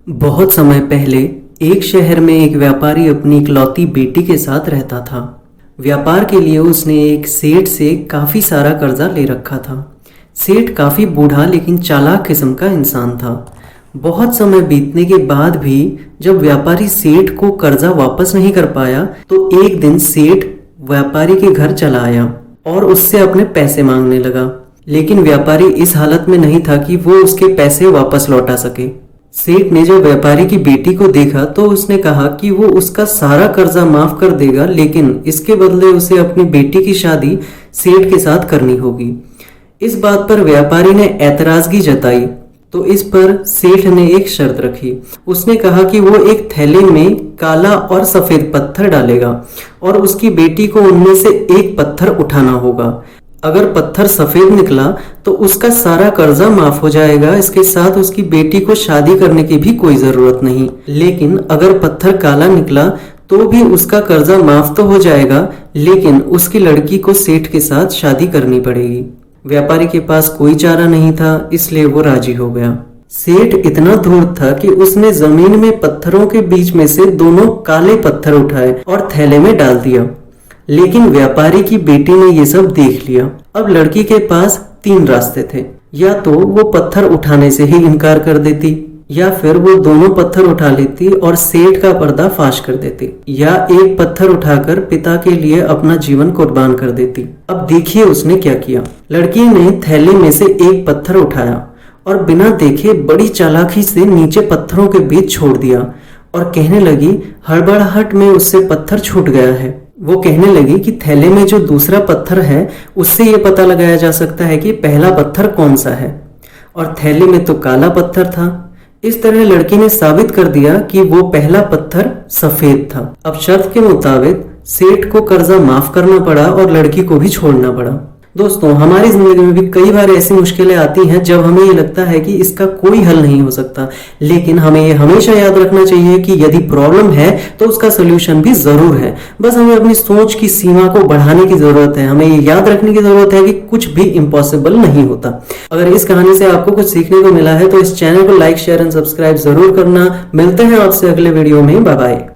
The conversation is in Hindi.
बहुत समय पहले एक शहर में एक व्यापारी अपनी इकलौती बेटी के साथ रहता था। व्यापार के लिए उसने एक सेठ से काफ़ी सारा कर्जा ले रखा था। सेठ काफ़ी बूढ़ा लेकिन चालाक किस्म का इंसान था। बहुत समय बीतने के बाद भी जब व्यापारी सेठ को कर्जा वापस नहीं कर पाया तो एक दिन सेठ व्यापारी के घर चला आया और उससे अपने पैसे मांगने लगा। लेकिन व्यापारी इस हालत में नहीं था कि वो उसके पैसे वापस लौटा सके। सेठ ने जब व्यापारी की बेटी को देखा तो उसने कहा कि वो उसका सारा कर्जा माफ कर देगा, लेकिन इसके बदले उसे अपनी बेटी की शादी सेठ के साथ करनी होगी। इस बात पर व्यापारी ने ऐतराजगी जताई तो इस पर सेठ ने एक शर्त रखी। उसने कहा कि वो एक थैले में काला और सफेद पत्थर डालेगा और उसकी बेटी को उनमें से एक पत्थर उठाना होगा। अगर पत्थर सफेद निकला तो उसका सारा कर्जा माफ हो जाएगा, इसके साथ उसकी बेटी को शादी करने की भी कोई जरूरत नहीं। लेकिन अगर पत्थर काला निकला तो भी उसका कर्जा माफ तो हो जाएगा, लेकिन उसकी लड़की को सेठ के साथ शादी करनी पड़ेगी। व्यापारी के पास कोई चारा नहीं था, इसलिए वो राजी हो गया। सेठ इतना धूर्त था कि उसने जमीन में पत्थरों के बीच में से दोनों काले पत्थर उठाए और थैले में डाल दिया। लेकिन व्यापारी की बेटी ने ये सब देख लिया। अब लड़की के पास तीन रास्ते थे, या तो वो पत्थर उठाने से ही इनकार कर देती, या फिर वो दोनों पत्थर उठा लेती और सेठ का पर्दा फाश कर देती, या एक पत्थर उठाकर पिता के लिए अपना जीवन कुर्बान कर देती। अब देखिए उसने क्या किया। लड़की ने थैले में से एक पत्थर उठाया और बिना देखे बड़ी चालाकी से नीचे पत्थरों के बीच छोड़ दिया और कहने लगी, हड़बड़ाहट में उससे पत्थर छूट गया है। वो कहने लगी कि थैले में जो दूसरा पत्थर है उससे ये पता लगाया जा सकता है कि पहला पत्थर कौन सा है, और थैले में तो काला पत्थर था। इस तरह लड़की ने साबित कर दिया कि वो पहला पत्थर सफेद था। अब शर्त के मुताबिक सेठ को कर्जा माफ करना पड़ा और लड़की को भी छोड़ना पड़ा। दोस्तों, हमारी जिंदगी में भी कई बार ऐसी मुश्किलें आती हैं जब हमें ये लगता है कि इसका कोई हल नहीं हो सकता, लेकिन हमें ये हमेशा याद रखना चाहिए कि यदि प्रॉब्लम है तो उसका सोल्यूशन भी जरूर है। बस हमें अपनी सोच की सीमा को बढ़ाने की जरूरत है। हमें ये याद रखने की जरूरत है कि कुछ भी इम्पॉसिबल नहीं होता। अगर इस कहानी से आपको कुछ सीखने को मिला है तो इस चैनल को लाइक, शेयर एंड सब्सक्राइब जरूर करना। मिलते हैं आपसे अगले वीडियो में। Bye bye.